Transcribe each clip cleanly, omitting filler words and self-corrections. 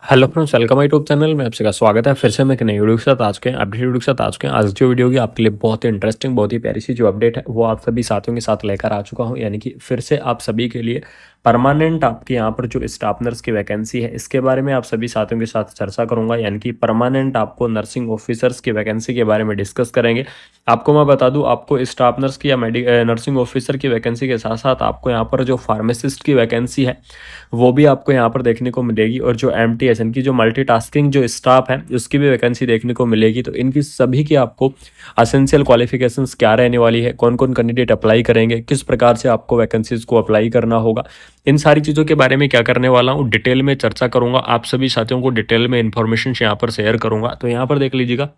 Hello friends, welcome my YouTube channel में आपका स्वागत है। फिर से मैं एक नई वीडियो के साथ आज के अपडेट वीडियो के साथ आज जो वीडियो की आपके लिए बहुत ही इंटरेस्टिंग, बहुत ही प्यारी सी जो अपडेट है वो आप सभी साथियों के साथ लेकर आ चुका हूं। यानी कि फिर से आप सभी के लिए परमानेंट आपके यहाँ पर जो स्टाफ नर्स की वैकेंसी है इसके बारे में आप सभी साथियों के साथ चर्चा करूंगा। यानी कि परमानेंट आपको नर्सिंग ऑफिसर्स की वैकेंसी के बारे में डिस्कस करेंगे। आपको मैं बता दूं, आपको स्टाफ नर्स की या नर्सिंग ऑफिसर की वैकेंसी के साथ साथ आपको यहाँ पर जो फार्मासिस्ट की वैकेंसी है वो भी आपको यहाँ पर देखने को मिलेगी, और जो MTS इनकी जो मल्टीटास्किंग जो स्टाफ है उसकी भी वैकेंसी देखने को मिलेगी। तो इनकी सभी की आपको असेंशियल क्वालिफिकेशंस क्या रहने वाली है, कौन कौन कैंडिडेट अप्लाई करेंगे, किस प्रकार से आपको वैकेंसीज को अप्लाई करना होगा, इन सारी चीज़ों के बारे में क्या करने वाला हूँ डिटेल में चर्चा करूंगा। आप सभी साथियों को डिटेल में इन्फॉर्मेशन यहाँ पर शेयर करूंगा। तो यहाँ पर देख लीजिएगा,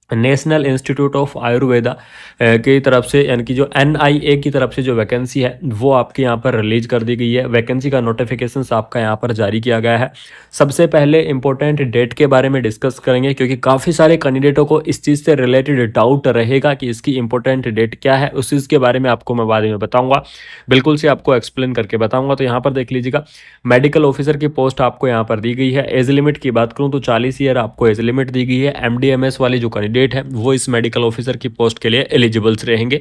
नेशनल इंस्टीट्यूट ऑफ आयुर्वेदा की तरफ से यानी कि जो NIA की तरफ से जो वैकेंसी है वो आपके यहाँ पर रिलीज कर दी गई है। वैकेंसी का नोटिफिकेशन आपका यहाँ पर जारी किया गया है। सबसे पहले इंपॉर्टेंट डेट के बारे में डिस्कस करेंगे, क्योंकि काफ़ी सारे कैंडिडेटों को इस चीज़ से रिलेटेड डाउट रहेगा कि इसकी इंपॉर्टेंट डेट क्या है। उस चीज़ के बारे में आपको मैं बाद में बताऊँगा, बिल्कुल से आपको एक्सप्लेन करके बताऊँगा। तो यहाँ पर देख लीजिएगा, मेडिकल ऑफिसर की पोस्ट आपको यहाँ पर दी गई है। एज लिमिट की बात करूँ तो 40 ईयर आपको एज लिमिट दी गई है। MDMS वाली जो कैंडिडेट है वो इस मेडिकल ऑफिसर की पोस्ट के लिए एलिजिबल्स रहेंगे।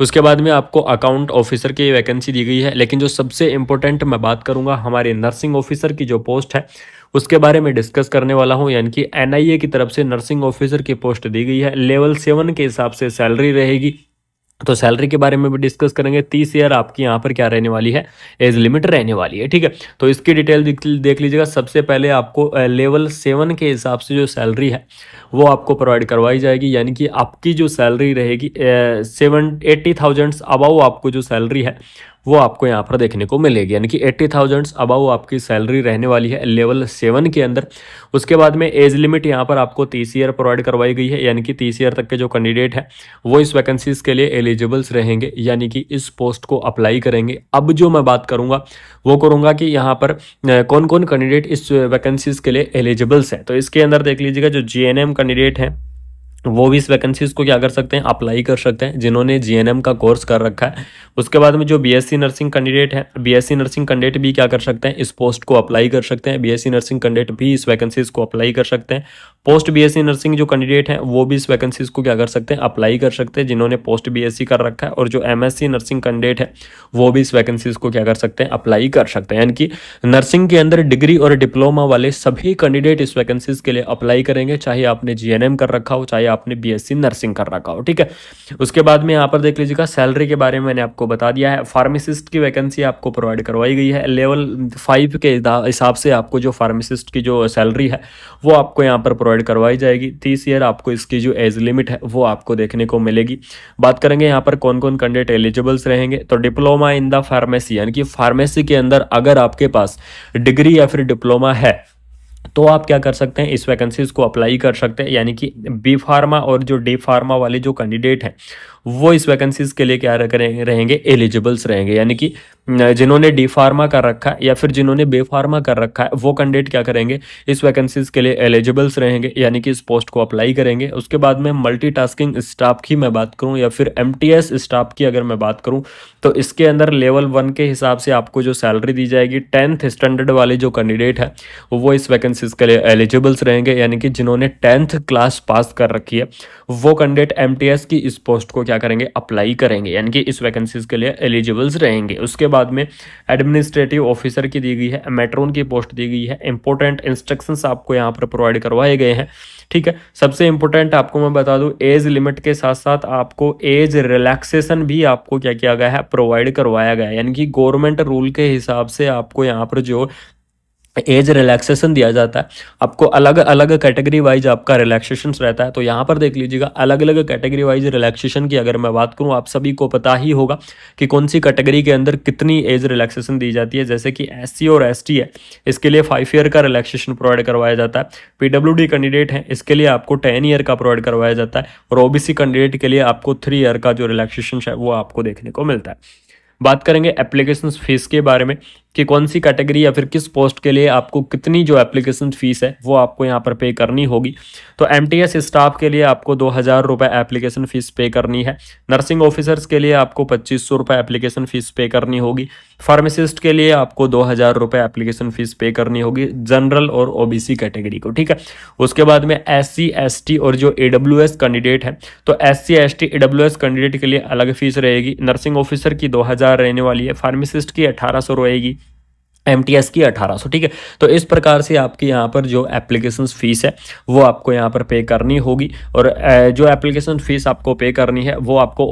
उसके बाद में आपको अकाउंट ऑफिसर की वैकेंसी दी गई है। लेकिन जो सबसे इंपॉर्टेंट मैं बात करूंगा हमारे नर्सिंग ऑफिसर की जो पोस्ट है उसके बारे में डिस्कस करने वाला हूं। यानी कि NIA की तरफ से नर्सिंग ऑफिसर की पोस्ट दी गई है। लेवल 7 के हिसाब से सैलरी रहेगी। तो सैलरी के बारे में भी डिस्कस करेंगे। 30 ईयर आपकी यहाँ पर क्या रहने वाली है, एज लिमिट रहने वाली है। ठीक है, तो इसकी डिटेल देख लीजिएगा। सबसे पहले आपको लेवल 7 के हिसाब से जो सैलरी है वो आपको प्रोवाइड करवाई जाएगी। यानी कि आपकी जो सैलरी रहेगी 80,000 अबाउ आपको जो सैलरी है वो आपको यहाँ पर देखने को मिलेगी। यानी कि 80,000 अबाउ आपकी सैलरी रहने वाली है लेवल 7 के अंदर। उसके बाद में एज लिमिट यहाँ पर आपको 30 ईयर प्रोवाइड करवाई गई है। यानी कि 30 ईयर तक के जो कैंडिडेट है वो इस वैकेंसीज के लिए एलिजिबल्स रहेंगे, यानी कि इस पोस्ट को अप्लाई करेंगे। अब जो मैं बात करूंगा वो करूंगा कि यहाँ पर कौन कौन कैंडिडेट इस वैकेंसीज के लिए एलिजिबल्स है। तो इसके अंदर देख लीजिएगा, जो GNM कैंडिडेट है वो भी इस वैकेंसीज को क्या कर सकते हैं, अप्लाई कर सकते हैं, जिन्होंने GNM का कोर्स कर रखा है। उसके बाद में जो BSc नर्सिंग कैंडिडेट है, BSc नर्सिंग कैंडिडेट भी क्या कर सकते हैं, इस पोस्ट को अप्लाई कर सकते हैं। BSc नर्सिंग कैंडिडेट भी इस वैकेंसीज को अप्लाई कर सकते हैं। पोस्ट BSc नर्सिंग जो कैंडिडेट है वो भी इस वैकेंसीज को क्या कर सकते हैं, अप्लाई कर सकते हैं, जिन्होंने पोस्ट BSc कर रखा है। और जो MSc नर्सिंग कैंडिडेट है वो भी इस वैकेंसीज को क्या कर सकते हैं, अप्लाई कर सकते हैं। यानी कि नर्सिंग के अंदर डिग्री और डिप्लोमा वाले सभी कैंडिडेट इस वैकेंसीज के लिए अप्लाई करेंगे, चाहे आपने GNM कर रखा हो, चाहे आपने BSc नर्सिंग कर रखा हो। ठीक है, उसके बाद में यहाँ पर देख लीजिएगा, सैलरी के बारे में मैंने आपको बता दिया है। फार्मासिस्ट की वैकेंसी आपको प्रोवाइड करवाई गई है। लेवल 5 के हिसाब से आपको जो फार्मासिस्ट की जो सैलरी है वो आपको यहाँ पर प्रोवाइड करवाई जाएगी। 30 ईयर आपको इसकी जो एज लिमिट है वो आपको देखने को मिलेगी। बात करेंगे यहाँ पर कौन कौन कैंडिडेट एलिजिबल्स रहेंगे। तो डिप्लोमा इन द फार्मेसी, यानी कि फार्मेसी के अंदर अगर आपके पास डिग्री या फिर डिप्लोमा है तो आप क्या कर सकते हैं, इस वैकेंसीज को अप्लाई कर सकते हैं। यानी कि B फार्मा और जो D फार्मा वाले जो कैंडिडेट हैं वो इस वैकेंसीज के लिए क्या रहेंगे, एलिजिबल्स रहेंगे। यानी कि जिन्होंने D फार्मा कर रखा है या फिर जिन्होंने B फार्मा कर रखा है वो कैंडिडेट क्या करेंगे, इस वैकेंसीज के लिए एलिजिबल्स रहेंगे, यानी कि इस पोस्ट को अप्लाई करेंगे। उसके बाद में मल्टीटास्किंग स्टाफ की मैं बात करूं या फिर MTS स्टाफ की अगर मैं बात करूं तो इसके अंदर लेवल 1 के हिसाब से आपको जो सैलरी दी जाएगी, 10th स्टैंडर्ड वाले जो कैंडिडेट है वो इस वैकेंसीज के लिए एलिजिबल्स रहेंगे। यानी कि जिन्होंने 10th क्लास पास कर रखी है वो कैंडिडेट MTS की इस पोस्ट को क्या करेंगे, अप्लाई करेंगे, यानी कि इस वैकेंसीज के लिए एलिजिबल्स रहेंगे। उसके बाद में एडमिनिस्ट्रेटिव ऑफिसर की दी गई है, मेट्रोन की पोस्ट दी गई है। इंपॉर्टेंट इंस्ट्रक्शंस आपको यहाँ पर प्रोवाइड करवाए गए हैं। ठीक है, सबसे इंपॉर्टेंट आपको मैं बता दूं, एज लिमिट के साथ साथ आपको एज रिलैक्सेशन भी आपको क्या किया गया है, प्रोवाइड करवाया गया है। यानी कि गवर्नमेंट रूल के हिसाब से आपको यहाँ पर जो एज रिलैक्सेशन दिया जाता है, आपको अलग अलग कैटेगरी वाइज आपका रिलैक्सेशन रहता है। तो यहाँ पर देख लीजिएगा, अलग अलग कैटेगरी वाइज रिलैक्सेशन की अगर मैं बात करूँ, आप सभी को पता ही होगा कि कौन सी कैटेगरी के अंदर कितनी एज रिलैक्सेशन दी जाती है। जैसे कि SC और ST है, इसके लिए 5 ईयर का रिलैक्सेशन प्रोवाइड करवाया जाता है। PWD कैंडिडेट है, इसके लिए आपको 10 ईयर का प्रोवाइड करवाया जाता है। और OBC कैंडिडेट के लिए आपको 3 ईयर का जो रिलैक्सेशन है वो आपको देखने को मिलता है। बात करेंगे एप्लीकेशन फीस के बारे में कि कौन सी कैटेगरी या फिर किस पोस्ट के लिए आपको कितनी जो एप्लीकेशन फीस है वो आपको यहाँ पर पे करनी होगी। तो एमटीएस स्टाफ के लिए आपको 2000 रुपये एप्लीकेशन फ़ीस पे करनी है। नर्सिंग ऑफिसर्स के लिए आपको 2500 रुपये एप्लीकेशन फ़ीस पे करनी होगी। फार्मासिस्ट के लिए आपको 2000 रुपये एप्लीकेशन फ़ीस पे करनी होगी, जनरल और ओबीसी कैटेगरी को, ठीक है। उसके बाद में एससी एसटी और जो एडब्ल्यूएस कैंडिडेट है, तो एससी एसटी एडब्ल्यूएस कैंडिडेट के लिए अलग फीस रहेगी। नर्सिंग ऑफिसर की 2000 रहने वाली है, फार्मासिस्ट की 1800 रहेगी, एमटीएस की 1800, ठीक है। तो इस प्रकार से आपकी यहाँ पर जो एप्लीकेशन फ़ीस है वो आपको यहाँ पर पे करनी होगी। और जो एप्लीकेशन फ़ीस आपको पे करनी है वो आपको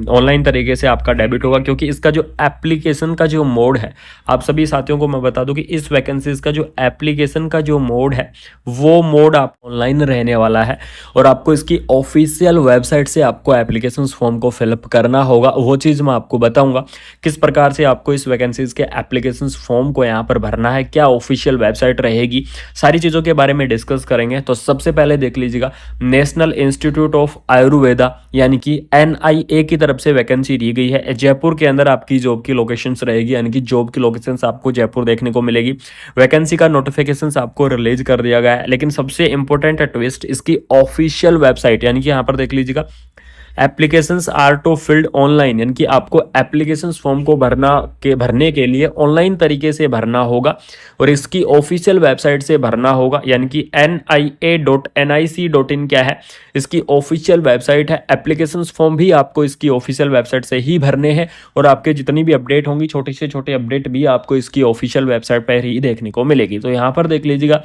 ऑनलाइन तरीके से आपका डेबिट होगा, क्योंकि इसका जो एप्लीकेशन का जो मोड है, आप सभी साथियों को मैं बता दूं कि इस वैकेंसीज का जो एप्लीकेशन का जो मोड है वो मोड आप ऑनलाइन रहने वाला है। और आपको इसकी ऑफिशियल वेबसाइट से आपको एप्लीकेशन फॉर्म को फिलअप करना होगा। वो चीज़ मैं आपको बताऊँगा किस प्रकार से आपको इस वैकेंसीज के एप्लीकेशन फॉर्म को यहाँ पर भरना है, क्या ऑफिशियल वेबसाइट रहेगी, सारी चीज़ों के बारे में डिस्कस करेंगे। तो सबसे पहले देख लीजिएगा, नेशनल इंस्टीट्यूट ऑफ आयुर्वेदा यानी कि NIA की तरफ से वैकेंसी दी गई है। जयपुर के अंदर आपकी जॉब की लोकेशंस रहेगी, यानी कि जॉब की लोकेशंस आपको जयपुर देखने को मिलेगी। वैकेंसी का नोटिफिकेशंस आपको रिलीज कर दिया गया है, लेकिन सबसे इंपॉर्टेंट ट्विस्ट इसकी ऑफिशियल वेबसाइट, यानी कि यहाँ पर देख लीजिएगा, applications are to filled online, यानी कि आपको एप्लीकेशंस फॉर्म को भरने के लिए ऑनलाइन तरीके से भरना होगा और इसकी ऑफिशियल वेबसाइट से भरना होगा, यानी कि nia.nic.in क्या है, इसकी ऑफिशियल वेबसाइट है। एप्लीकेशंस फॉर्म भी आपको इसकी ऑफिशियल वेबसाइट से ही भरने हैं और आपके जितनी भी अपडेट होंगी, छोटे से छोटे अपडेट भी आपको इसकी ऑफिशियल वेबसाइट पर ही देखने को मिलेगी। तो यहाँ पर देख लीजिएगा,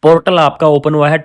पोर्टल आपका ओपन हुआ है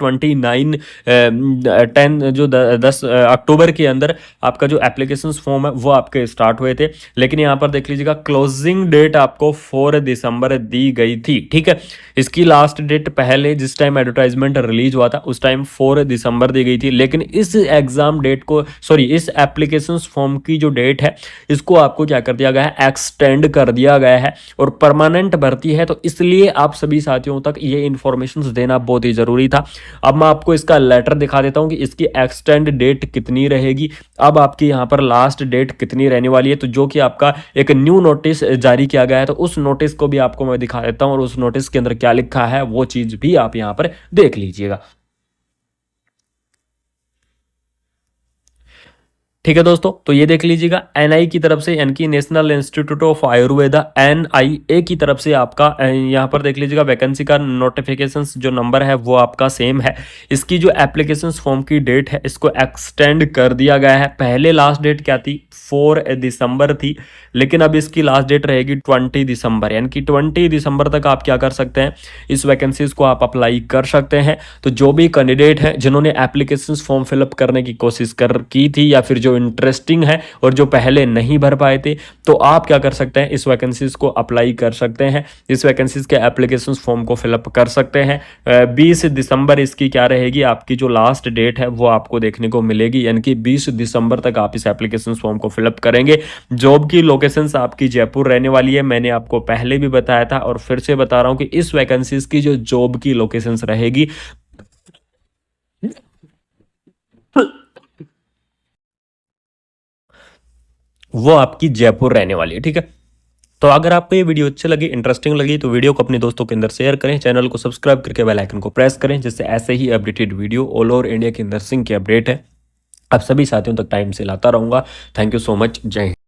10 अक्टूबर के अंदर आपका जो एप्लीकेशन फॉर्म है वो आपके स्टार्ट हुए थे। लेकिन यहाँ पर देख लीजिएगा, क्लोजिंग डेट आपको 4 दिसंबर दी गई थी, ठीक है। इसकी लास्ट डेट पहले जिस टाइम एडवर्टाइजमेंट रिलीज हुआ था उस टाइम 4 दिसंबर दी गई थी, लेकिन इस एग्जाम डेट को इस एप्लीकेशन फॉर्म की जो डेट है इसको आपको क्या कर दिया गया है, एक्सटेंड कर दिया गया है। और परमानेंट भर्ती है, तो इसलिए आप सभी साथियों तक ये इंफॉर्मेशन देना बहुत ही जरूरी था। अब मैं आपको इसका लेटर दिखा देता हूं कि इसकी एक्सटेंड डेट कितनी रहेगी, अब आपकी यहां पर लास्ट डेट कितनी रहने वाली है। तो जो कि आपका एक न्यू नोटिस जारी किया गया है, तो उस नोटिस को भी आपको मैं दिखा देता हूं और उस नोटिस के अंदर क्या लिखा है वो चीज भी आप यहां पर देख लीजिएगा। ठीक है दोस्तों, तो ये देख लीजिएगा, एनआई की तरफ से, यानी कि national institute of Ayurveda NIA की तरफ से आपका यहाँ पर देख लीजिएगा वैकेंसी का नोटिफिकेशन जो नंबर है वो आपका सेम है। इसकी जो एप्लीकेशन फॉर्म की डेट है इसको एक्सटेंड कर दिया गया है। पहले लास्ट डेट क्या थी, 4 दिसंबर थी, लेकिन अब इसकी लास्ट डेट रहेगी 20 दिसंबर, यानी कि 20 दिसंबर तक आप क्या कर सकते हैं, इस वैकेंसीज को आप अप्लाई कर सकते हैं। तो जो भी कैंडिडेट हैं जिन्होंने एप्लीकेशन फॉर्म फिलअप करने की कोशिश की थी या फिर जो इंटरेस्टिंग है और जो पहले नहीं भर पाए थे, तो आप क्या कर सकते हैं, इस वैकेंसीज को अप्लाई कर सकते हैं, इस वैकेंसीज के एप्लीकेशन फॉर्म को फिलअप कर सकते हैं। 20 दिसंबर इसकी क्या रहेगी, आपकी जो लास्ट डेट है वो आपको देखने को मिलेगी, यानी कि 20 दिसंबर तक आप इस एप्लीकेशन फॉर्म को फिलअप करेंगे। जॉब की लोकेशंस आपकी जयपुर रहने वाली है, मैंने आपको पहले भी बताया था और फिर से बता रहा हूं कि इस वैकेंसीज की जो जॉब की लोकेशंस रहेगी वो आपकी जयपुर रहने वाली है, ठीक है। तो अगर आपको ये वीडियो अच्छी लगी, इंटरेस्टिंग लगी, तो वीडियो को अपने दोस्तों के अंदर शेयर करें, चैनल को सब्सक्राइब करके बेल आइकन को प्रेस करें, जिससे ऐसे ही updated video all over India की नर्सिंग की अपडेट है आप सभी साथियों तक टाइम से लाता रहूंगा। थैंक यू सो मच, जय हिंद।